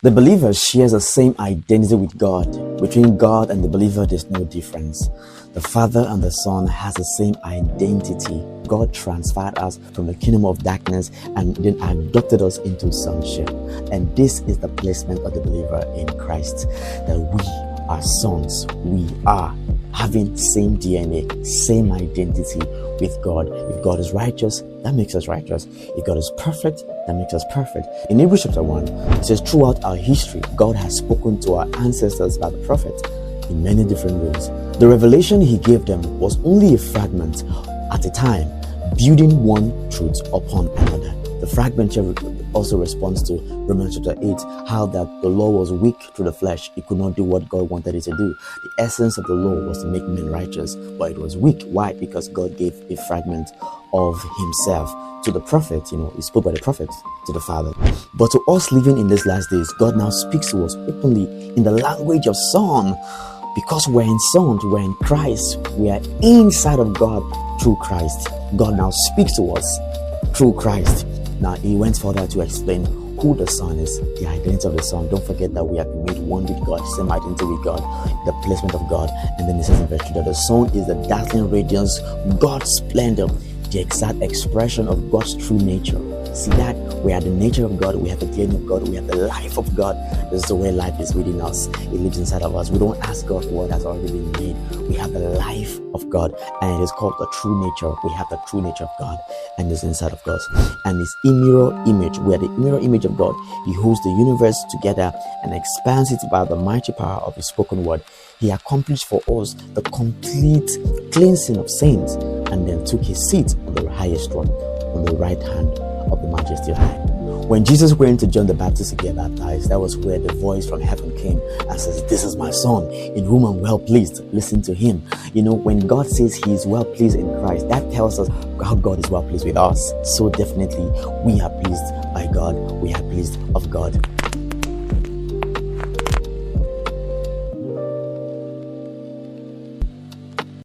The believer shares the same identity with God. Between God and the believer, there's no difference. The Father and the Son has the same identity. God transferred us from the kingdom of darkness and then adopted us into sonship. And this is the placement of the believer in Christ, that we are sons. We are having same DNA, same identity with God. If God is righteous, that makes us righteous. If God is perfect, that makes us perfect. In Hebrews chapter 1, it says, throughout our history, God has spoken to our ancestors by the prophet in many different ways. The revelation he gave them was only a fragment at a time, building one truth upon another. The fragment here also responds to Romans chapter 8, how that the law was weak through the flesh. It could not do what God wanted it to do. The essence of the law was to make men righteous, but it was weak. Why? Because God gave a fragment of himself to the prophet. He spoke by the prophet to the Father. But to us living in these last days, God now speaks to us openly in the language of Son. Because we're in Son, we're in Christ, we are inside of God through Christ. God now speaks to us through Christ. Now, he went further to explain who the Son is, the identity of the Son. Don't forget that we have been made one with God, same identity with God, the placement of God. And then it says in verse 2 that the Son is the dazzling radiance, God's splendor, the exact expression of God's true nature. See that? We are the nature of God, we have the DNA of God, we have the life of God. This is the way life is within us. It lives inside of us. We don't ask God for what has already been made. We have the life of God, and it is called the true nature. We have the true nature of God, and it's inside of us. And his mirror image, we are the mirror image of God. He holds the universe together and expands it by the mighty power of his spoken word. He accomplished for us the complete cleansing of sins, and then took his seat on the highest throne, on the right hand of the Majesty high. When Jesus went to John the Baptist to get baptized, that was where the voice from heaven came and says, "This is my Son, in whom I'm well pleased. Listen to him." When God says he is well pleased in Christ, that tells us how God is well pleased with us. So definitely we are pleased by God. We are pleased of God.